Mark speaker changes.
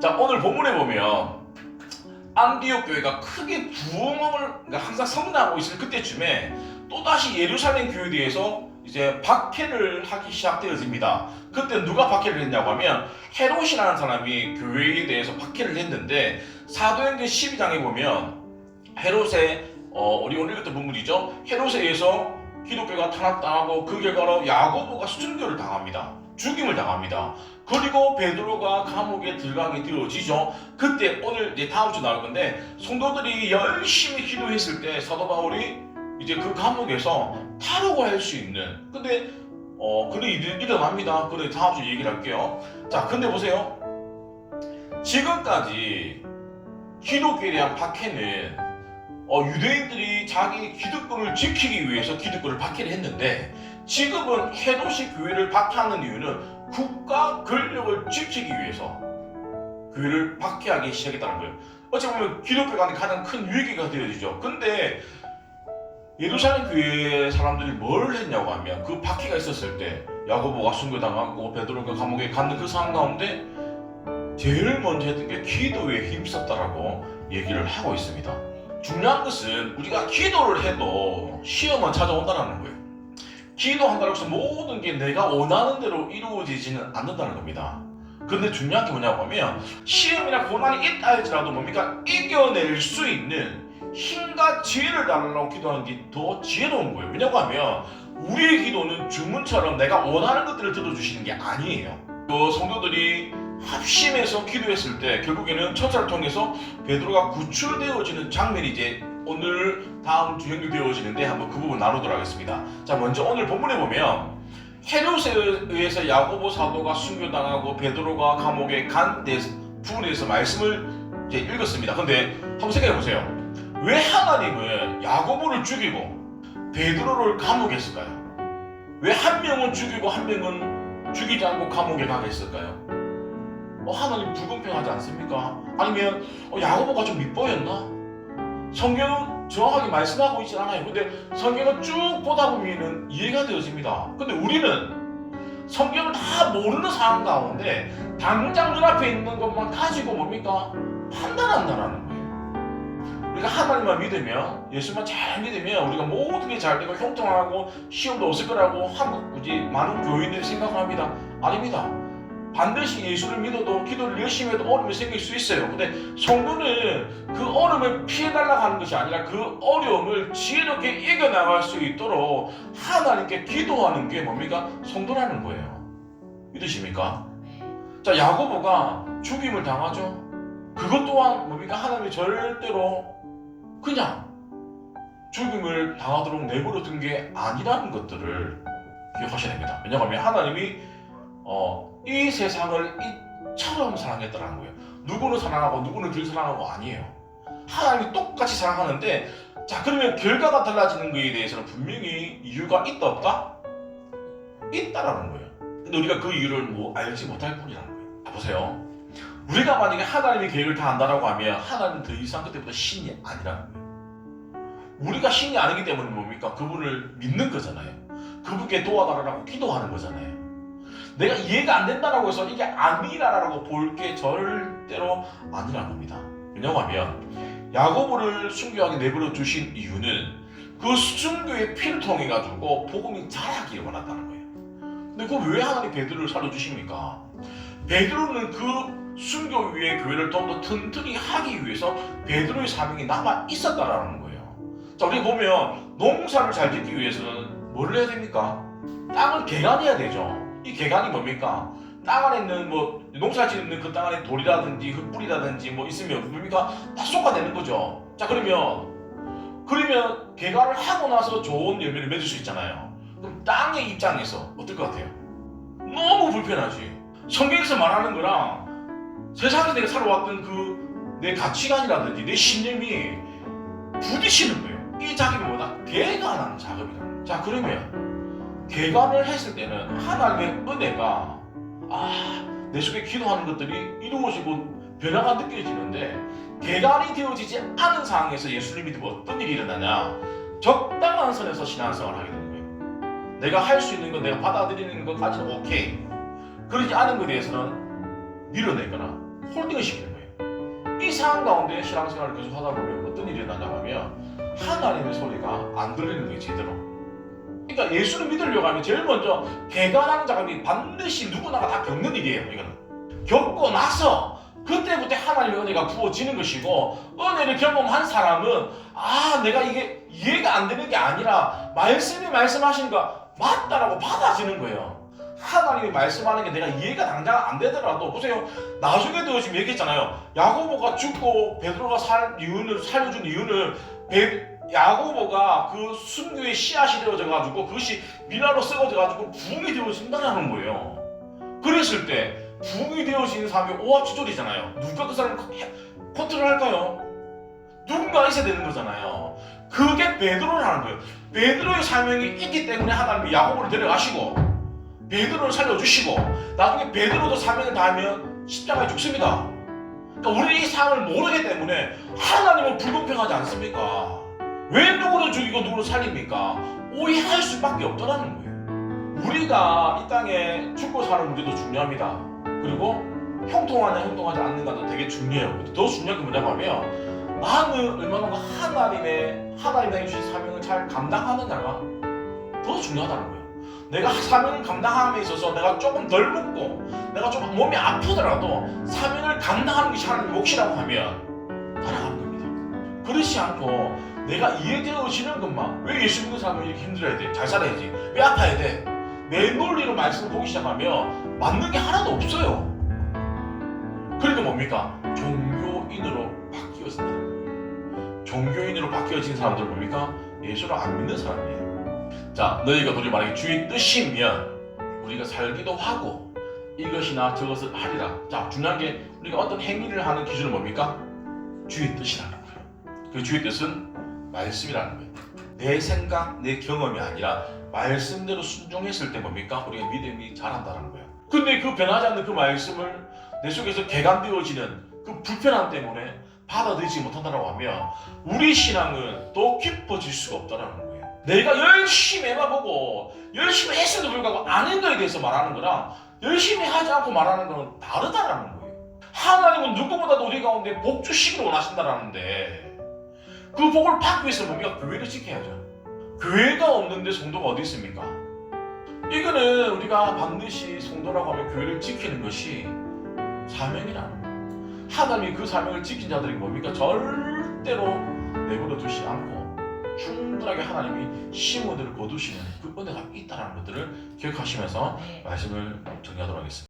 Speaker 1: 자, 오늘 본문에 보면 안디옥 교회가 크게 부흥을 항상 성장하고 있을 그때쯤에 또다시 예루살렘 교회에 대해서 이제 박해를 하기 시작되어집니다. 그때 누가 박해를 했냐고 하면 헤롯이라는 사람이 교회에 대해서 박해를 했는데, 사도행전 12장에 보면 헤롯의 우리 오늘 읽었던 본문이죠. 헤롯에 의해서 기독교가 탄압당하고 그 결과로 야고보가 순교를 당합니다. 죽임을 당합니다. 그리고 베드로가 감옥에 들어가게 되어지죠. 그때 오늘 이제 다음 주 나올 건데, 성도들이 열심히 기도했을 때 사도 바울이 이제 그 감옥에서 탈옥을 할 수 있는, 근데 그런 일이 일어납니다. 그래 다음 주 얘기를 할게요. 자, 근데 보세요. 지금까지 기독교에 대한 박해는 유대인들이 자기 기득권을 지키기 위해서 기득권을 박해를 했는데, 지금은 헤롯이 교회를 박해하는 이유는 국가 권력을 지키기 위해서 교회를 박해하기 시작했다는 거예요. 어찌 보면 기독교가 가장 큰 위기가 되어지죠. 근데 예루살렘 교회 사람들이 뭘 했냐고 하면, 그 박해가 있었을 때 야고보가 순교당하고 베드로가 감옥에 갔는 그 상황 가운데 제일 먼저 했던 게 기도에 힘썼다라고 얘기를 하고 있습니다. 중요한 것은 우리가 기도를 해도 시험은 찾아온다는 거예요. 기도한다고 해서 모든 게 내가 원하는 대로 이루어지지는 않는다는 겁니다. 근데 중요한 게 뭐냐고 하면, 시험이나 고난이 있다 할지라도 뭡니까? 이겨낼 수 있는 힘과 지혜를 달라고 기도하는 게 더 지혜로운 거예요. 왜냐고 하면 우리의 기도는 주문처럼 내가 원하는 것들을 들어주시는 게 아니에요. 또 성도들이 합심해서 기도했을 때 결국에는 천사를 통해서 베드로가 구출되어지는 장면이 이제 오늘 다음 주 연결되어지는데, 한번 그 부분 나누도록 하겠습니다. 자, 먼저 오늘 본문에 보면 헤롯에 의해서 야고보 사도가 순교당하고 베드로가 감옥에 간 부분에 대해서 말씀을 이제 읽었습니다. 근데 한번 생각해 보세요. 왜 하나님은 야고보를 죽이고 베드로를 감옥에 했을까요? 왜 한 명은 죽이고 한 명은 죽이지 않고 감옥에 가게 했을까요? 하나님 불공평하지 않습니까? 아니면 야고보가 좀 밑보였나? 성경은 정확하게 말씀하고 있지 않아요. 근데 성경을 쭉 보다 보면 이해가 되어집니다. 근데 우리는 성경을 다 모르는 상황 가운데 당장 눈앞에 있는 것만 가지고 뭡니까? 판단한다라는 거예요. 우리가 하나님만 믿으면, 예수만 잘 믿으면 우리가 모든 게 잘 되고 형통하고 시험도 없을 거라고 한국 많은 교인들이 생각합니다. 아닙니다. 반드시 예수를 믿어도 기도를 열심히 해도 어려움이 생길 수 있어요. 근데 성도는 그 어려움을 피해달라고 하는 것이 아니라 그 어려움을 지혜롭게 이겨나갈 수 있도록 하나님께 기도하는 게 뭡니까? 성도라는 거예요. 믿으십니까? 자, 야고보가 죽임을 당하죠. 그것 또한 뭡니까? 하나님이 절대로 그냥 죽임을 당하도록 내버려 둔 게 아니라는 것들을 기억하셔야 됩니다. 왜냐하면 하나님이 이 세상을 이처럼 사랑했다는 거예요. 누구는 사랑하고 누구는 덜 사랑하고 아니에요. 하나님이 똑같이 사랑하는데, 자, 그러면 결과가 달라지는 것에 대해서는 분명히 이유가 있다 없다? 있다라는 거예요. 근데 우리가 그 이유를 알지 못할 뿐이라는 거예요. 자, 보세요. 우리가 만약에 하나님의 계획을 다 안다라고 하면 하나님은 더 이상 그때부터 신이 아니라는 거예요. 우리가 신이 아니기 때문에 뭡니까? 그분을 믿는 거잖아요. 그분께 도와달라고 기도하는 거잖아요. 내가 이해가 안 된다라고 해서 이게 아니라라고 볼 게 절대로 아니라는 겁니다. 왜냐하면 야고보를 순교하게 내버려 두신 이유는 그 순교의 피를 통해 가지고 복음이 자라기를 원한다는 거예요. 근데 그 왜 하나님 베드로를 살려주십니까? 베드로는 그 순교 위에 교회를 좀 더 튼튼히 하기 위해서 베드로의 사명이 남아 있었다라는 거예요. 자, 우리 보면 농사를 잘 짓기 위해서는 뭘 해야 됩니까? 땅을 개간해야 되죠. 이 개간이 뭡니까? 땅 안에 있는 농사 짓는 그 땅 안에 돌이라든지 흙뿌리라든지 있으면 뭡니까? 다 쏟아내는 거죠. 자, 그러면 개간을 하고 나서 좋은 열매를 맺을 수 있잖아요. 그럼 땅의 입장에서 어떨 것 같아요? 너무 불편하지. 성경에서 말하는 거랑 세상에서 내가 살아왔던 내 가치관이라든지 내 신념이 부딪히는 거예요. 이 작업이 뭐다? 개간하는 작업이다. 자, 그러면 개간을 했을 때는 하나님의 은혜가 내 속에 기도하는 것들이 이루어지고 변화가 느껴지는데, 개간이 되어지지 않은 상황에서 예수를 믿으면 어떤 일이 일어나냐? 적당한 선에서 신앙생활을 하게 되는 거예요. 내가 할 수 있는 건 내가 받아들이는 것까지는 오케이. 그러지 않은 것에 대해서는 밀어내거나 홀딩을 시키는 거예요. 이 상황 가운데 신앙생활을 계속 하다 보면 어떤 일이 일어나냐고 하면 하나님의 소리가 안 들리는 거예요, 제대로. 그러니까 예수를 믿으려고 하면 제일 먼저 개간하는 작업이 반드시 누구나가 다 겪는 일이에요. 이거는 겪고 나서 그때부터 하나님의 은혜가 부어지는 것이고, 은혜를 경험한 사람은 내가 이게 이해가 안 되는 게 아니라 말씀이 말씀하시는 거 맞다라고 받아지는 거예요. 하나님이 말씀하는 게 내가 이해가 당장 안 되더라도, 보세요, 나중에도 지금 얘기했잖아요. 야고보가 죽고 베드로가 살려준 이유는 야고보가 그 순교의 씨앗이 되어져가지고 그것이 밀화로 썩어져가지고 부흥이 되어진다는 거예요. 그랬을 때 부흥이 되어진 사람이 오합지졸이잖아요. 누가 그 사람을 컨트롤할까요? 누군가 있어야 되는 거잖아요. 그게 베드로라는 거예요. 베드로의 사명이 있기 때문에 하나님이 야고보를 데려가시고 베드로를 살려주시고, 나중에 베드로도 사명을 다하면 십자가에 죽습니다. 그러니까 우리 이 상황을 모르기 때문에 하나님은 불공평하지 않습니까? 왜 누구를 죽이고 누구를 살립니까? 오해할 수밖에 없더라는 거예요. 우리가 이 땅에 죽고 사는 문제도 중요합니다. 그리고 형통하냐 형통하지 않는가도 되게 중요해요. 더 중요한 게 뭐냐고 하면, 나는 얼마나 하나님의 주신 사명을 잘 감당하느냐가 더 중요하다는 거예요. 내가 사명을 감당함에 있어서 내가 조금 덜 먹고 내가 조금 몸이 아프더라도 사명을 감당하는 것이 하나님의 몫이라고 하면 따라가는 겁니다. 그렇지 않고 내가 이해되어지는 것만, 왜 예수 믿는 사람은 이렇게 힘들어야 돼? 잘 살아야지. 왜 아파야 돼? 내 논리로 말씀을 보기 시작하면 맞는 게 하나도 없어요. 그러니까 뭡니까? 종교인으로 바뀌어진다는 거예요. 종교인으로 바뀌어진 사람들은 뭡니까? 예수를 안 믿는 사람이에요. 자, 너희가 도리 말하기 주의 뜻이면 우리가 살기도 하고 이것이나 저것을 하리라. 자, 중요한 게 우리가 어떤 행위를 하는 기준은 뭡니까? 주의 뜻이라는 거예요. 그 주의 뜻은 말씀이라는 거예요. 내 생각, 내 경험이 아니라 말씀대로 순종했을 때 뭡니까? 우리가 믿음이 자란다는 거예요. 근데 그 변하지 않는 그 말씀을 내 속에서 개간되어지는 그 불편함 때문에 받아들이지 못한다고 하면 우리 신앙은 더 깊어질 수가 없다는 거예요. 내가 열심히 해봐보고 열심히 했음에도 불구하고 아닌 거에 대해서 말하는 거랑 열심히 하지 않고 말하는 거는 다르다라는 거예요. 하나님은 누구보다도 우리 가운데 복 주시기를 원하신다라는데, 그 복을 받기 위해서 우리가 교회를 지켜야죠. 교회가 없는데 성도가 어디 있습니까? 이거는 우리가 반드시 성도라고 하면 교회를 지키는 것이 사명이라는 거예요. 하나님이 그 사명을 지킨 자들이 뭡니까? 절대로 내버려 두지 않고 충분하게 하나님이 심어들을 거두시는 그 은혜가 있다는 것들을 기억하시면서 말씀을 정리하도록 하겠습니다.